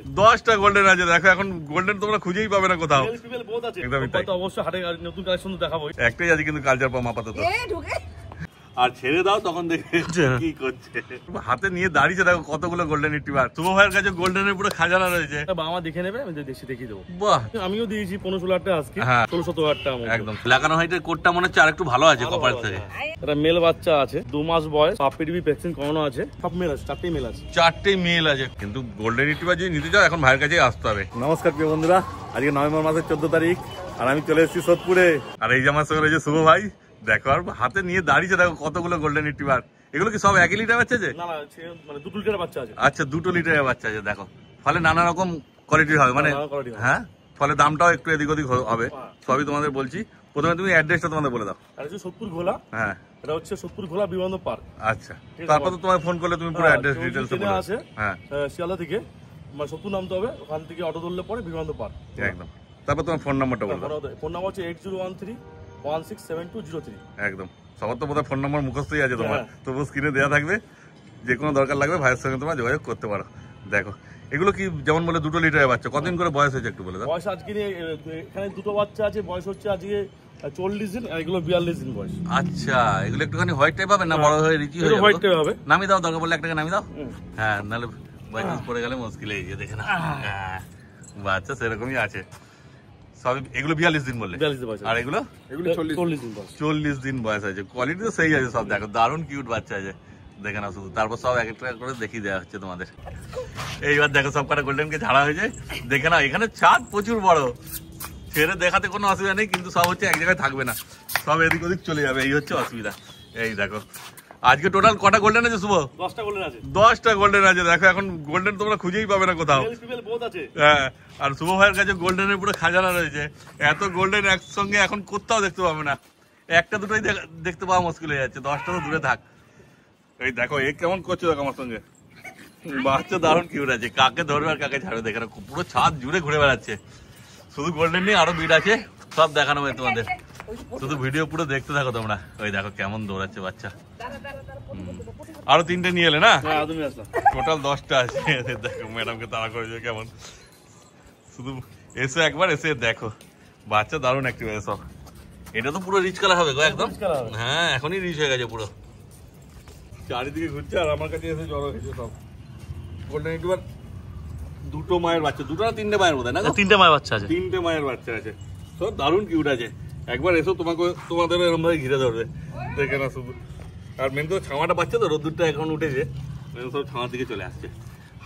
10টা গোল্ডেন আছে দেখো, এখন গোল্ডেন তোমরা খুঁজেই পাবে না কোথাও। একদমই তাই, অবশ্যই হাটে নতুন কালেকশন দেখাবো। একটাই আছে কিন্তু কালচার পাম্প আপাতত। আর ছেড়ে দাও তখন দেখে কি করছে, হাতে নিয়ে দাঁড়িয়েছে দেখো কতগুলো গোল্ডেন রিট্রিভার। শুভ ভাইয়ের কাছে গোল্ডেনের পুরো খাজানা রয়েছে। বাবা দেখে নেবে, আমি দেখিয়ে দেবো। বাহ, আমিও দিয়েছি 15-16 টাকা আজকে, 16-17 টাকা একদম। লাগানো হাইটের কোটটা মনে হচ্ছে আরেকটু ভালো আছে কপার থেকে। এটা মেল বাচ্চা আছে, 2 মাস বয়স, পাপিডি ভ্যাকসিন করানো আছে, সব মেল আছে, 4টেই মেল আছে। 4টেই মেল আছে, কিন্তু গোল্ডেন রিট্রিভার যদি নিতে চাও এখন ভাইয়ের কাছেই আসতে হবে। নমস্কার প্রিয় বন্ধুরা, আজকে নভেম্বর মাসের 14 তারিখ আর আমি চলে এসেছি সোদপুরে। আর এই যে আমার সঙ্গে রয়েছে শুভ ভাই, দেখো আর হাতে নিয়ে দাঁড়িয়েছে দেখো কতগুলো গোল্ডেন রিট্রিভার। এগুলো কি সব 1 লিটার বাচ্চা আছে? না না, মানে 2 লিটারের বাচ্চা আছে। আচ্ছা, 2 লিটারের বাচ্চা আছে। দেখো ফলে নানা রকম কোয়ালিটির হবে, মানে হ্যাঁ, ফলে দামটাও একটু এদিক ওদিক হবে। সবই তোমাদের বলছি। প্রথমে তুমি অ্যাড্রেসটা তোমাদের বলে দাও। আর হচ্ছে সোদপুর ঘোলা। হ্যাঁ, এটা হচ্ছে সোদপুর ঘোলা বিমানবন্দর পার্ক। আচ্ছা, তারপর তো তোমায় ফোন করলে তুমি পুরো অ্যাড্রেস ডিটেইলস বলে দাও। আছে হ্যাঁ, শিয়ালদা থেকে মানে সোদপুর নামতে হবে, ওখান থেকে অটো ধরলে পরে বিমানবন্দর পার্ক একদম। তারপর তোমার ফোন নাম্বারটা বলে দাও। ফোন নাম্বার হচ্ছে 8013167203। একদম, সবার তো বোধহয় ফোন নাম্বার মুখস্থই আছে তোমার, তবু স্ক্রিনে দেওয়া থাকবে। যে কোনো দরকার লাগবে ভাইয়ের সঙ্গে তোমরা যোগাযোগ করতে পারো। দেখো এগুলো কি যেমন বলে 2 লিটারের বাচ্চা, কতদিন করে বয়স হয়েছে একটু বলে দাও। বয়স আজকে এখানে 2টো বাচ্চা আছে, বয়স হচ্ছে আজকে 40 দিন, আর এগুলো 42 দিন বয়স। আচ্ছা, এগুলো একটুখানি হোয়াইট টাইপ হবে না বড় হয়ে রিচি হয়ে যাবে? হোয়াইট টাইপ হবে। নামিয়ে দাও, দরকার পড়লে একটাকে নামিয়ে দাও। হ্যাঁ, নাহলে বাইচান্স পড়ে গেলে মুশকিল হয়ে যায়। দেখে না বাচ্চা সেরকমই আছে সব। এগুলো 42 দিন বললে, আর এগুলো 40 দিন বয়স আছে। কোয়ালিটি তো সেই আছে সব। দেখো দারুণ কিউট বাচ্চা আছে, দেখে না শুধু। তারপর সব এক একটা করে দেখিয়ে দেওয়া হচ্ছে তোমাদের। এইবার দেখো সব কটা গোল্ডেনকে ঝাড়া হয়েছে, দেখে না। এখানে ছাদ প্রচুর বড়, ছেড়ে দেখাতে কোনো অসুবিধা নেই, কিন্তু সব হচ্ছে এক জায়গায় থাকবে না, সব এদিক ওদিক চলে যাবে, এই হচ্ছে অসুবিধা। এই দেখো আজকে টোটাল কটা গোল্ডেন আছে শুভ? 10টা গোল্ডেন আছে। 10টা গোল্ডেন আছে দেখো, এখন গোল্ডেন তোমরা খুঁজেই পাবে না কোথাও। হ্যাঁ, আর শুভ ভাইয়ের কাছে গোল্ডেনের পুরো খাজানা রয়েছে। এত গোল্ডেন একসঙ্গে এখন কোথাও দেখতে পাবে না, একটা দুটোই দেখতে পাওয়া মুশকিল হয়ে যাচ্ছে, 10টা তো দূরে থাক। এই দেখো এ কেমন করছে দেখো আমার সঙ্গে, বাচ্চা দারুণ কিউট আছে। কাকে ধরবে আর কাকে ছাড়বে দেখে না, পুরো ছাদ জুড়ে ঘুরে বেড়াচ্ছে। শুধু গোল্ডেন নেই, আরো বিড আছে, সব দেখানো হবে তোমাদের। শুধু ভিডিও পুরো দেখতে থাকো তোমরা। ওই দেখো কেমন দৌড়াচ্ছে বাচ্চা। আরো 3টে নিয়ে এলে না, টোটাল 10টা আছে। দেখো ম্যাডামকে তাড়া করেছে কেমন। শুধু এসে একবার এসে দেখো, বাচ্চা দারুণ অ্যাক্টিভ আছে সব। এটা তো পুরো রিচ কালার হবে গো একদম। হ্যাঁ, এখনই রিচ হয়ে গেছে পুরো, চারিদিকে ঘুরছে। আর আমার কাছে এসে জড়ো হয়েছে সব গোল্ডেন রিট্রিভার। 2টো মায়ের বাচ্চা, 2টো না 3টে মায়ের বোধ হয় না? 3টে মায়ের বাচ্চা আছে। 3টে মায়ের বাচ্চা আছে, সব দারুণ কিউট আছে। একবার এসো, তোমাদের এরকম ভাবে ঘিরে ধরবে, দেখে না শুধু। আর মেন তো ছাওয়াটা পাচ্ছে তো, রোদ্দুরটা এখন উঠেছে, সব ছাওয়ার দিকে চলে আসছে।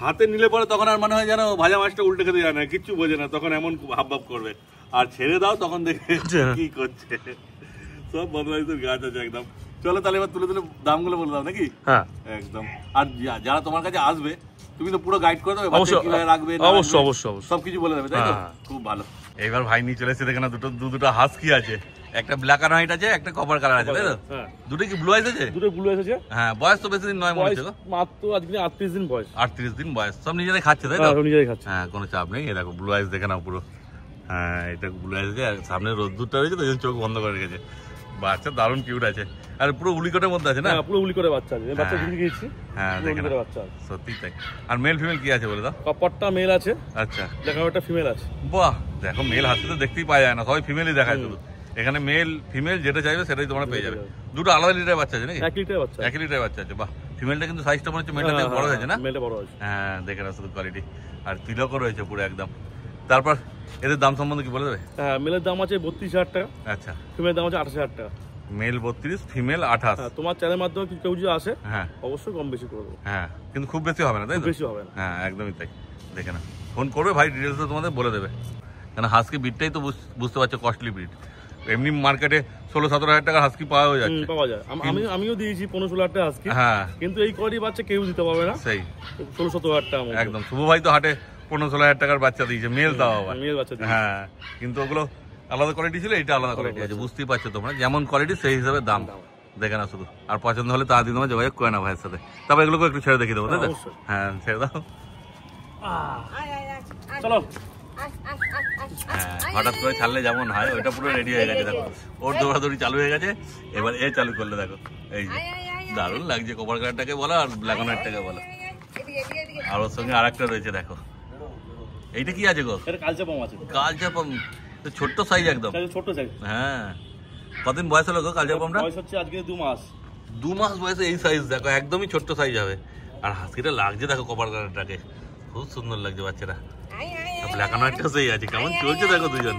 হাতে নিলে পরে তখন আর মনে হয় যেন ভাজা মাছটা উল্টে খেতে যায় না, কিচ্ছু বোঝে না, তখন এমন হাবভাব করবে। আর ছেড়ে দাও তখন দেখে কি করছে। সব বদমাইশের গাছ আছে একদম। চলো তাহলে এবার তুলে তুলে দামগুলো বলে দাও নাকি? হ্যাঁ একদম। আর যারা তোমার কাছে আসবে তুমি তো পুরো গাইড করে দেবে, কিভাবে রাখবে, অবশ্যই সবকিছু বলে দেবে, তাই তো? খুব ভালো। এইবার ভাই নিয়ে চলে এসে দেখে না, দুটো হাস্কি আছে, একটা ব্ল্যাক আর হোয়াইট আছে, একটা কপার কালার আছে, তাই তো? দুটো কি ব্লু আইস আছে? দুটো ব্লু আইস আছে। হ্যাঁ, বয়স তো বেশি দিন নয় মনে হচ্ছে, মাত্র আজকে 38 দিন বয়স। 38 দিন বয়স, সব নিজেরাই খাচ্ছে, তাই তো? নিজেরাই খাচ্ছে, হ্যাঁ, কোনো চাপ নেই। এই দেখো ব্লু আইস দেখে নাও পুরো। হ্যাঁ, এটা ব্লু আইস আছে, আর সামনে রোদ্দুরটা রয়েছে তো চোখ বন্ধ করে রেখেছে। বাচ্চা দারুণ কিউট আছে, আর পুরো উলিকটের মধ্যে আছে না? পুরো উলিকটের বাচ্চা আছে, বাচ্চা কিনে গিয়েছি। হ্যাঁ, দেখেন বাচ্চা সত্যি তাই। আর মেল ফিমেল কি আছে বলে দাও? কপারটা মেল আছে, আচ্ছা, দেখো একটা ফিমেল আছে। বাহ, দেখো মেল হাতে তো দেখতেই পাওয়া যায় না, সবাই ফিমেলই দেখায় শুধু। এখানে মেল ফিমেল যেটা চাইবে সেটাই তোমরা পেয়ে যাবে। দুটো আলাদা লিটারের বাচ্চা আছে নাকি? 1 লিটারের বাচ্চা, 1 লিটারের বাচ্চা আছে। বাহ, ফিমেলটা কিন্তু সাইজটা মনে হচ্ছে মেলটা থেকে বড় হয়েছে না? মেলটা বড় হয়েছে। হ্যাঁ, দেখে না শুধু কোয়ালিটি, আর তিলকও রয়েছে পুরো একদম। তারপর এদের দাম সম্বন্ধে কি বলে দেবে? হ্যাঁ, মেলের দাম আছে 32,000 টাকা। আচ্ছা, ফিমেলের দাম আছে 28,000 টাকা। Male 32, female 28। হ্যাঁ, তোমার চ্যানেলের মাধ্যমে কেউ যদি আসে, হ্যাঁ অবশ্যই কম বেশি করে দেবো। হ্যাঁ, কিন্তু খুব বেশি হবে না, তাই তো? বেশি হবে না। হ্যাঁ, একদমই তাই। দেখে না, ফোন করবে ভাই, ডিটেলস তোমাদের বলে দেবে। কেন হাস্কি ব্রিডটাই তো বুঝতে পারছো কস্টলি ব্রিড। এমনি মার্কেটে 16-17 হাজার টাকার হাস্কি পাওয়া যাচ্ছে, পাওয়া যায়। আমিও দিয়েছি 15-16 টাকা হাস্কি। হ্যাঁ, কিন্তু এই কোয়ালিটি বাচ্চা কেউ দিতে পারবে না। সেই 16-17 টাকা একদম। শুভ ভাই তো হাটে 15-16 হাজার টাকার বাচ্চা দিয়েছে, মেল দাও আবার। মেল বাচ্চা। হ্যাঁ, কিন্তু ওগুলো আলাদা কোয়ালিটি ছিল, এটা আলাদা কোয়ালিটি আছে, বুঝতেই পারছো তোমরা। যেমন কোয়ালিটি সেই হিসাবে দাম, দেখে না শুধু। আর পছন্দ হলে তাড়াতাড়ি তোমার যোগাযোগ করে না ভাইয়ের সাথে। তারপর এগুলোকে একটু ছেড়ে দেখিয়ে দেবো, তাই তো? হ্যাঁ, ছেড়ে দাও। চলো। হ্যাঁ, হঠাৎ করে ছাড়লে যেমন হয়, ওইটা পুরো রেডি হয়ে গেছে দেখো। ওর দৌড়াদৌড়ি চালু হয়ে গেছে, এবার এ চালু করলে দেখো। এই যে দারুণ লাগছে, কপার কালারটাকে বলো আর ব্ল্যাক অ্যান্ড হোয়াইটটাকে বলো। আর ওর সঙ্গে আরেকটা রয়েছে দেখো, এইটা কি আছে গো? এটা কালচা পাম আছে, কালচার পাম ছোট্ট সাইজ একদম। ছোট সাইজ। হ্যাঁ, কতদিন বয়স হলো গো কালচার পামটা? বয়স হচ্ছে আজকে 2 মাস। 2 মাস বয়সে এই সাইজ দেখো, একদমই ছোট্ট সাইজ হবে। আর হাসিটা লাগছে দেখো কপার কালারটাকে, খুব সুন্দর লাগছে বাচ্চারা। ব্ল্যাক অ্যান্ড হোয়াইটটা সেই আছে, কেমন চলছে দেখো দুজন।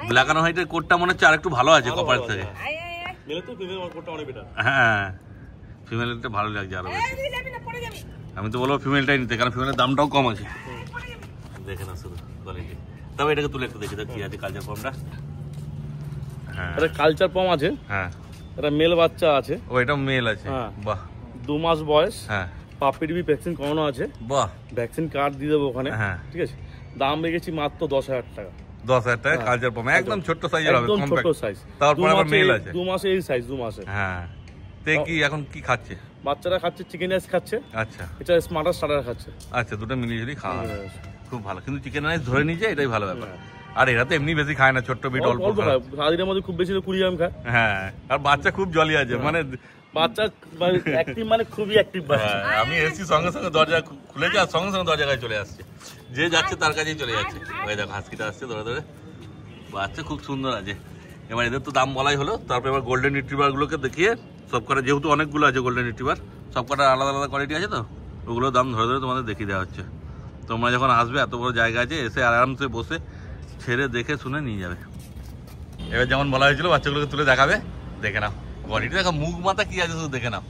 ব্ল্যাক অ্যান্ড হোয়াইটের কোটটা মনে হচ্ছে আরেকটু ভালো আছে কপার থেকে। মেলে তো ফিমেল কোটটা অনেক বেটার। হ্যাঁ, ফিমেলটা ভালো লাগছে আরো বেশি। আমি তো বলবো ফিমেলটাই নিতে, কারণ ফিমেলের দামটাও কম আছে। দেখে না শুধু কোয়ালিটি। তবে এটাকে তুলে একটু দেখি তো কি আছে কালচার পামটা। হ্যাঁ, এটা কালচার পাম আছে। হ্যাঁ, এটা মেল বাচ্চা আছে। ও এটা মেল আছে। হ্যাঁ। বাহ, 2 মাস বয়স। হ্যাঁ, পাপিটিভি ভ্যাকসিন করানো আছে। বাহ, ভ্যাকসিন কার্ড দিয়ে দেবো ওখানে। হ্যাঁ। ঠিক আছে, দাম রেখেছি মাত্র 10,000 টাকা। 10,000 টাকা কালচার পাম, একদম ছোট্ট সাইজের হবে, একদম ছোট কম্প্যাক্ট সাইজ। তারপর আবার মেল আছে। 2 মাসে এই সাইজ, 2 মাসে। হ্যাঁ, তে কি এখন কি খাচ্ছে? বাচ্চারা খাচ্ছে চিকেন রাইস খাচ্ছে, আচ্ছা, এটা স্মার্টার স্টার্টার খাচ্ছে। আচ্ছা, দুটো মিলিয়ে ঝুলিয়ে খাওয়া হবে, খুব ভালো। কিন্তু চিকেন রাইস ধরে নিয়েছে, এটাই ভালো ব্যাপার। আর এরা তো এমনি বেশি খায় না, ছোট্ট বিট অল্প খায়। সারাদিনের মধ্যে খুব বেশি 20 গ্রাম খায়। হ্যাঁ, আর বাচ্চা খুব জলি আছে, মানে বাচ্চা অ্যাক্টিভ, মানে খুবই অ্যাক্টিভ বাচ্চা। হ্যাঁ, আমি এসছি সঙ্গে সঙ্গে দরজা খুলেছে, আর সঙ্গে সঙ্গে দরজা কাছে চলে আসছে, যে যাচ্ছে তার কাছেই চলে যাচ্ছে। ওই দেখো হাসকিটা আসছে ধরে ধরে, বাচ্চা খুব সুন্দর আছে। এবার এদের তো দাম বলাই হলো, তারপর এবার গোল্ডেন রিট্রিভার গুলোকে দেখিয়ে সব কটা, যেহেতু অনেকগুলো আছে গোল্ডেন রিট্রিভার, সব কটা আলাদা আলাদা কোয়ালিটি আছে, তো ওগুলোর দাম ধরে ধরে তোমাদের দেখিয়ে দেওয়া হচ্ছে। তোমরা যখন আসবে, এত বড় জায়গা আছে, এসে আরামসে বসে ছেড়ে দেখে শুনে নিয়ে যাবে। এবার যেমন বলা হয়েছিল বাচ্চাগুলোকে তুলে দেখাবে, দেখে নাও কোয়ালিটি, দেখো মুখ মাথা কি আছে শুধু দেখে নাও।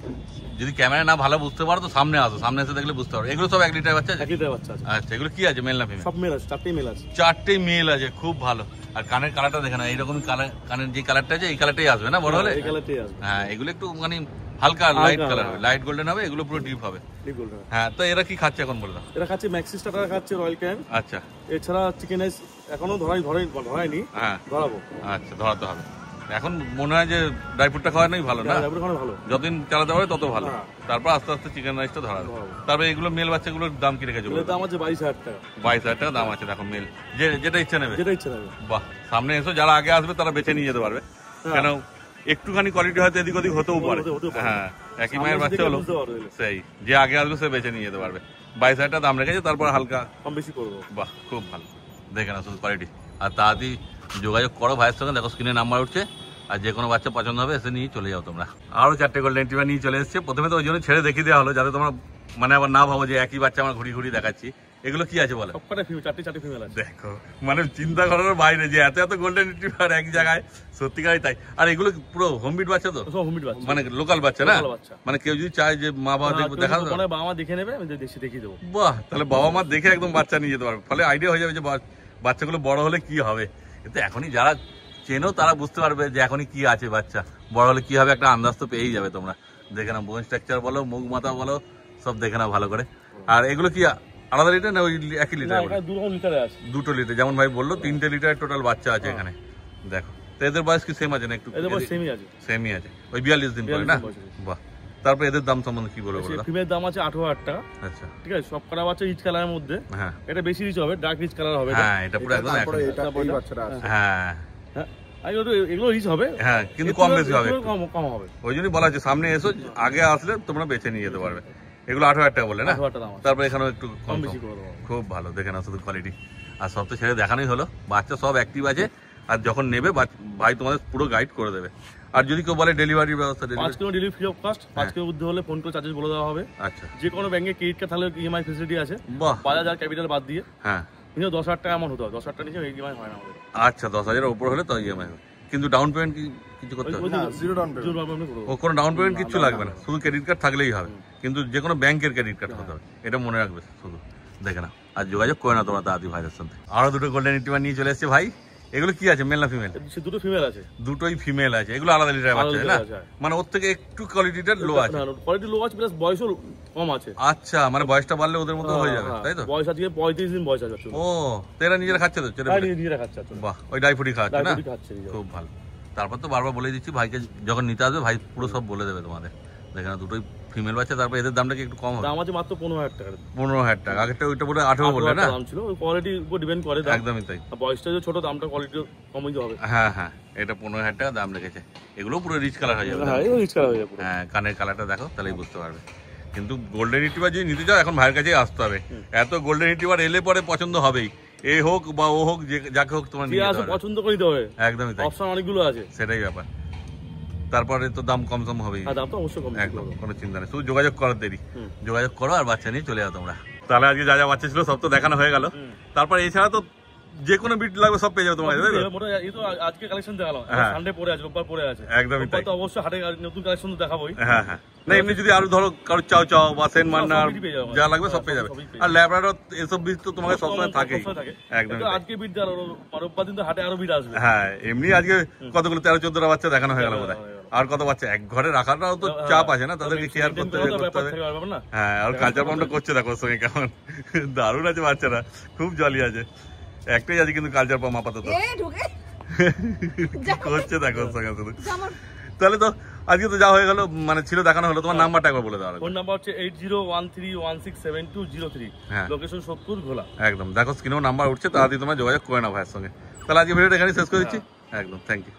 যদি ক্যামেরা না ভালো বুঝতে পারো তো সামনে আসো, সামনে এসে দেখলে বুঝতে পারো। এগুলো সব 1 লিটার বাচ্চা আছে? 1 লিটার বাচ্চা আছে। আচ্ছা, এগুলো কি আছে, মেল না ফিমেল? সব মেল আছে, 4টেই মেল আছে। 4টেই মেল আছে, খুব ভালো। আর কানের কালারটা দেখে না, এইরকম কালার, কানের যে কালারটা আছে এই কালারটাই আসবে না বড় হলে? এই কালারটাই আসবে। হ্যাঁ, এগুলো একটু মানে হালকা লাইট কালার হবে, লাইট গোল্ডেন হবে, এগুলো পুরো ডিপ হবে। হ্যাঁ, তো এরা কি খাচ্ছে এখন বললাম? এরা খাচ্ছে ম্যাক্সি স্টার্টার খাচ্ছে, রয়্যাল ক্যান। আচ্ছা, এছাড়া চিকেন রাইস এখনো ধরাইনি। হ্যাঁ, ধরাবো। আচ্ছা, ধরাতে হবে। এখন মনে হয় যে ড্রাই ফ্রুটটা খাওয়ানোই ভালো না? ভালো, যতদিন চালাতে পারে তত ভালো। হ্যাঁ। তারপর আস্তে আস্তে চিকেন রাইসটা ধরাবে। তারপর এগুলো মেল বাচ্চাগুলোর দাম কি রেখেছে? এগুলোর দাম আছে 22,000 টাকা। 22,000 টাকা দাম আছে। দেখো মেল, যেটা ইচ্ছা নেবে, যেটা ইচ্ছা নেবে। বাহ, সামনে এসো, যারা আগে আসবে তারা বেছে নিয়ে যেতে পারবে। কেন একটুখানি কোয়ালিটি হয়তো এদিক ওদিক হতেও পারে। হ্যাঁ, একই মায়ের বাচ্চা হলো, সেই যে আগে আসবে সে বেছে নিয়ে যেতে পারবে। 22,000 টাকা দাম রেখেছে, তারপর হালকা কম বেশি করবো। বাহ, খুব ভালো। দেখে না শুধু কোয়ালিটি। আর তাড়াতাড়ি যোগাযোগ করো ভাইয়ের সঙ্গে, দেখো স্ক্রিনে নাম্বার উঠছে। আর যে কোনো বাচ্চা পছন্দ হবে এসে নিয়ে চলে যাও তোমরা। আরও 4টে গোল্ডেন রিট্রিভার নিয়ে চলে এসেছে। প্রথমে তো ওই জন্য ছেড়ে দেখিয়ে দেওয়া হলো, যাতে তোমরা মানে আবার না ভাবো যে একই বাচ্চা আমরা ঘুরি ঘুরি দেখাচ্ছি। এগুলো কি আছে বলো? সবকটা ফিমেল, 4টে ফিমেল আছে। দেখো, মানে চিন্তা করার বাইরে যে এত এত গোল্ডেন রিট্রিভার এক জায়গায়, সত্যিকারই তাই। আর এগুলো পুরো হোমবিট বাচ্চা তো? সব হোমবিট বাচ্চা, মানে লোকাল বাচ্চা না? লোকাল বাচ্চা। মানে কেউ যদি চায় যে মা বাবা দেখবে, দেখা মানে বাবা মা দেখে নেবে, আমি দেখিয়ে দেবো। বাহ, তাহলে বাবা মা দেখে একদম বাচ্চা নিয়ে যেতে পারবে। ফলে আইডিয়া হয়ে যাবে যে বাচ্চাগুলো বড় হলে কি হবে। কিন্তু এখনই যারা চেনো তারা বুঝতে পারবে যে এখনই কি আছে বাচ্চা, বড় হলে কি হবে একটা আন্দাজ তো পেয়েই যাবে তোমরা। দেখে নাও বোন স্ট্রাকচার বলো, মুখ মাথা বলো, সব দেখে নাও ভালো করে। আর এগুলো কি আলাদা লিটার না ওই একই লিটার? 2 লিটারে আছে। 2 লিটার, যেমন ভাই বললো 3টে লিটারের টোটাল বাচ্চা আছে এখানে। দেখো, তো এদের বয়স কি সেম আছে না? একটু এদের বয়স সেমই আছে। সেমই আছে, ওই 42 দিন পরে না? বাহ, তারপর এদের দাম সম্বন্ধে কি বলবো? ফিমেল দাম আছে 18,000 টাকা। আচ্ছা, ঠিক আছে, সব করা বাচ্চা রিচ কালারের মধ্যে। হ্যাঁ, এটা বেশি রিচ হবে, ডার্ক রিচ কালার হবে। হ্যাঁ, এটা পুরো একদম হ্যাঁ এগুলো রিচ হবে। হ্যাঁ, কিন্তু কম বেশি হবে, কম হবে। ওই জন্যই বলা হচ্ছে সামনে এসো, আগে আসলে তোমরা বেছে নিয়ে যেতে পারবে। এগুলো 18,000 টাকা বললে না? 18,000 টাকা দাম আছে। তারপর এখানেও একটু কম বেশি করে দেবো। খুব ভালো, দেখে না শুধু কোয়ালিটি। আর সব তো ছেড়ে দেখানোই হলো, বাচ্চা সব অ্যাক্টিভ আছে। আর যখন নেবে ভাই তোমাদের পুরো গাইড করে দেবে। আর যদি কেউ বলে ডেলিভারির ব্যবস্থা, 5 kilo delivery free of cost. 5 kilo ঊর্ধ্বে হলে ফোন করে চার্জেস বলে দেওয়া হবে। আচ্ছা, যে কোনো ব্যাংকে ক্রেডিট কার্ড থাকলে ইএমআই ফেসিলিটি আছে। বাহ, 5,000 ক্যাপিটাল বাদ দিয়ে। হ্যাঁ, কিন্তু 10,000 টাকা এমন হতে হবে, 10,000 টাকা নিচে ইএমআই হয় না আমাদের। আচ্ছা, 10,000-এর উপর হলে তো ইএমআই হবে। কিন্তু ডাউন পেমেন্ট কিছু করতে হবে? Zero down payment. ও, কোনো ডাউন পেমেন্ট কিছু লাগবে না, শুধু ক্রেডিট কার্ড থাকলেই হবে। কিন্তু যে কোনো ব্যাংকের ক্রেডিট কার্ড হতে হবে, এটা মনে রাখবে শুধু। দেখে না, আর যোগাযোগ করে না তোমরা তাড়াতাড়ি ভাইদের সাথে। আরো 2টো গোল্ডেন রিট্রিভার নিয়ে চলে এসেছে ভাই। এগুলো কি আছে, মেল না ফিমেল? সে 2টো ফিমেল আছে। 2টোই ফিমেল আছে। এগুলো আলাদা লিটার বাচ্চা না? মানে ওর থেকে একটু কোয়ালিটিটা লো আছে। কোয়ালিটি লো আছে, প্লাস বয়সও কম আছে। আচ্ছা, মানে বয়সটা বাড়লে ওদের মতো হয়ে যাবে, তাই তো? বয়স আজকে 35 দিন বয়স আছে। ও, তেরা নিজেরা খাচ্ছে তো? নিজেরা খাচ্ছে। বাহ, ওই ডাই ফুডি খাচ্ছে না? খাচ্ছে, খুব ভালো। তারপর তো বারবার বলে দিচ্ছি, ভাইকে যখন নিতে আসবে ভাই পুরো সব বলে দেবে তোমাদের। দেখে না, 2টোই ফিমেল বাচ্চা। তারপর এদের দামটা কি একটু কম হবে? দাম আছে মাত্র 15,000 টাকা। 15,000 টাকা। আগেরটা ওইটা বলে 18 বললে না? দাম ছিল, কোয়ালিটির উপর ডিপেন্ড করে দাম। একদমই তাই। বয়সটা যে ছোট, দামটা কোয়ালিটি কমই হবে। হ্যাঁ হ্যাঁ, এটা 15,000 টাকা দাম রেখেছে। এগুলো পুরো রিচ কালার হয়ে যাবে। হ্যাঁ, এগুলো রিচ কালার হয়ে যাবে। হ্যাঁ, কানের কালারটা দেখো, তাহলেই বুঝতে পারবে। কিন্তু গোল্ডেন রিট্রিভার যদি নিতে চাও এখন ভাইয়ের কাছেই আসতে হবে। এত গোল্ডেন রিট্রিভার এলে পরে পছন্দ হবেই, এ হোক বা ও হোক, যাকে হোক তোমার নিয়ে যেতে হবে। পছন্দ করে দিতে হবে, একদমই তাই, অপশন অনেকগুলো আছে, সেটাই ব্যাপার। তারপরে তো দাম কম সম হবেই, দাম তো অবশ্যই কম, একদম কোনো চিন্তা নেই, শুধু যোগাযোগ করার দেরি। যোগাযোগ করো আর বাচ্চা নিয়ে চলে যাও তোমরা। তাহলে আজকে যা যা বাচ্চা ছিল সব তো দেখানো হয়ে গেল। তারপর এছাড়া তো যে কোনো বিট লাগবে সব পেয়ে যাবে তোমার কাছে, এই তো আজকে কালেকশন দেখালাম, সানডে পরে আছে, রোববার পরে আছে, একদমই তাই। তো অবশ্যই হাটে নতুন কালেকশন তো দেখাবোই। হ্যাঁ হ্যাঁ, না এমনি যদি আরো ধরো কারো চাও চাও বা সেন্ট মান্নার যা লাগবে সব পেয়ে যাবে। আর ল্যাবরাডর এসব বিট তো তোমাকে সবসময় থাকেই, একদম। আজকে বিট আর রোববার দিন তো হাটে আরো বিট আসবে। হ্যাঁ, এমনি আজকে কতগুলো 13-14টা বাচ্চা দেখানো হয়ে গেল বোধহয়। আর কত বাচ্চা এক ঘরে রাখাটাও তো চাপ আছে না, তাদেরকে কেয়ার করতে হবে। হ্যাঁ, আর কালচার পাম্পটা করছে দেখো ওর সঙ্গে কেমন দারুণ আছে বাচ্চারা, খুব জলি আছে। একটাই আছে কিন্তু কালচার পাম্প আপাতত করছে দেখো ওর সঙ্গে শুধু। তাহলে তো আজকে তো যা হয়ে গেল, মানে ছিল দেখানো হলো। তোমার নাম্বারটা একবার বলে দাও। ফোন নাম্বার হচ্ছে 8013167203, লোকেশন সোদপুর ঘোলা। একদম, দেখো স্ক্রিনেও নাম্বার উঠছে, তাড়াতাড়ি তোমরা যোগাযোগ করে নাও ভাইয়ের সঙ্গে। তাহলে আজকে ভিডিওটা এখানে শেষ করে দিচ্ছি। একদম, থ্যাংক ইউ।